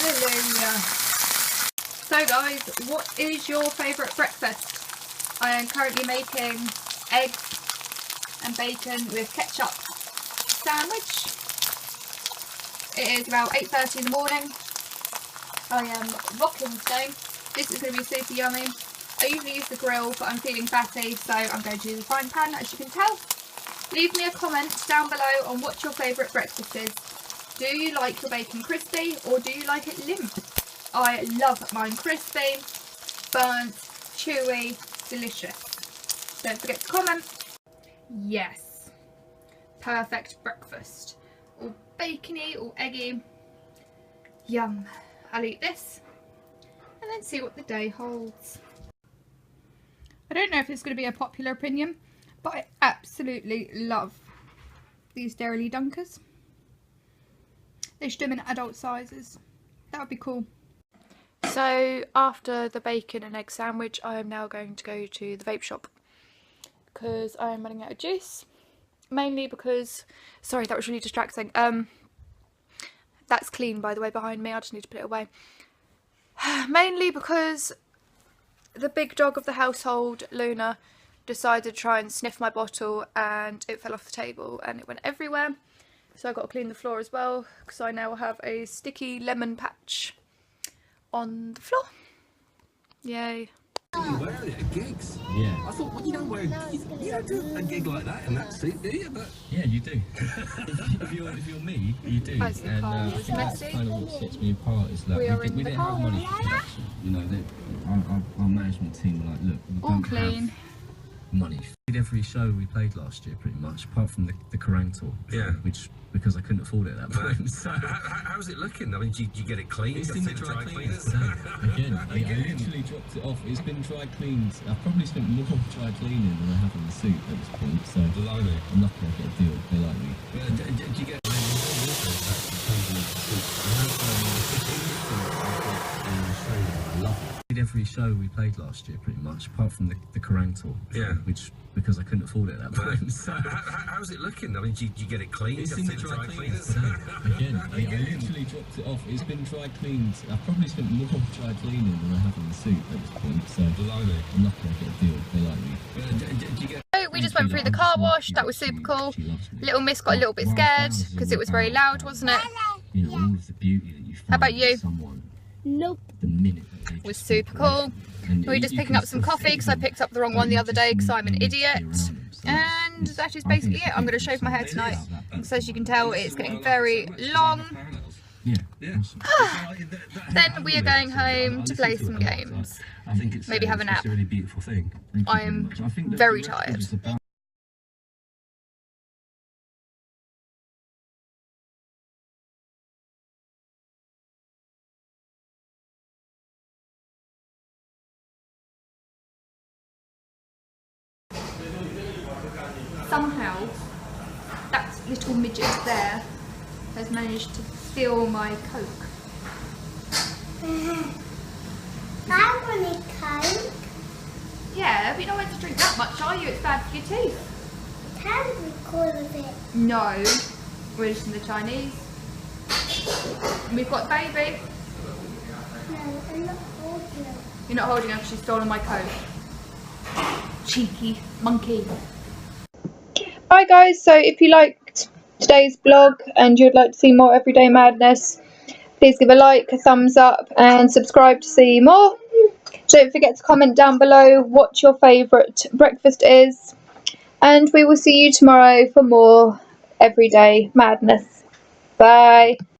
Hallelujah. So guys, what is your favourite breakfast? I am currently making eggs and bacon with ketchup sandwich. It is about 8:30 in the morning. I am rocking today. This is going to be super yummy. I usually use the grill, but I'm feeling fatty, so I'm going to use a frying pan, as you can tell. Leave me a comment down below on what your favourite breakfast is. Do you like your bacon crispy, or do you like it limp? I love mine crispy, burnt, chewy, delicious. Don't forget to comment. Yes, perfect breakfast. All bacony, all eggy. Yum. I'll eat this and then see what the day holds. I don't know if it's going to be a popular opinion, but I absolutely love these Dairy Dunkers. They should do them in adult sizes. That would be cool. So after the bacon and egg sandwich, I am now going to go to the vape shop because I am running out of juice. Mainly because, sorry, that was really distracting. That's clean, by the way, behind me. I just need to put it away. Mainly because the big dog of the household, Luna, decided to try and sniff my bottle and it fell off the table and it went everywhere. So I've got to clean the floor as well because I now have a sticky lemon patch on the floor. Yay. You wear it at gigs. Yeah. I thought, well, you don't wear you don't do a gig like that in that suit, do you? But yeah, you do. if you're me, you do. As the car was that's messy. kind of what sets me apart. Is like We are we in the didn't car. have money for production. You know, our management team were like, look, we All don't clean. have money. We did every show we played last year, pretty much, apart from the Kerrang tour. Yeah. Which because I couldn't afford it at that point. So how's it looking? I mean, do you get it clean? It's in the dry cleaners today. Again, I literally dropped it off. It's been dry cleaned. I've probably spent more dry cleaning than I have on the suit at this point. So Blimey. I'm lucky I get a deal. They like me. Do you get I love it. We did every show we played last year, pretty much, apart from the Kerrang tour. Yeah. Which because I couldn't afford it at that point. So how's it looking? I mean, do you get it clean? It's in the dry cleaners today. Again, I literally dropped it off. It's been dry cleaned. I've probably spent more dry cleaning than I have on the suit at this point. So Blimey. I'm lucky I get a deal. They like me. Do you get So we just went through the car wash. That was super cool. Little Miss got a little bit scared because it was very loud, wasn't it? You know, all of the beauty that you find How about you? in someone. Nope. The minute that they Was just super walk away. cool. And We're just you picking can up some still coffee see because I them, picked up the wrong but one the you other just day because need- I'm an you need to idiot. be around them. So And it's- that is I think basically it's it. I'm going to a shave my hair good tonight. sign. So as you can tell, it's getting very long. Yeah. Awesome. Then we are going home to play some games. I think it's Maybe have a nap. It's a really beautiful thing. Thank you I very am much. I think that very the record tired. is about Somehow, that little midget there has managed to steal my Coke. I want a Coke. Yeah, but you're not meant to drink that much, are you? It's bad for your teeth. Can record of it. No, we're just in the Chinese. And we've got baby. No, I'm not holding it. You're not holding her because she's stolen my Coke. Cheeky monkey. Hi guys, so if you liked today's vlog and you'd like to see more everyday madness, please give a like, a thumbs up and subscribe to see more. Don't forget to comment down below what your favourite breakfast is, and we will see you tomorrow for more everyday madness. Bye.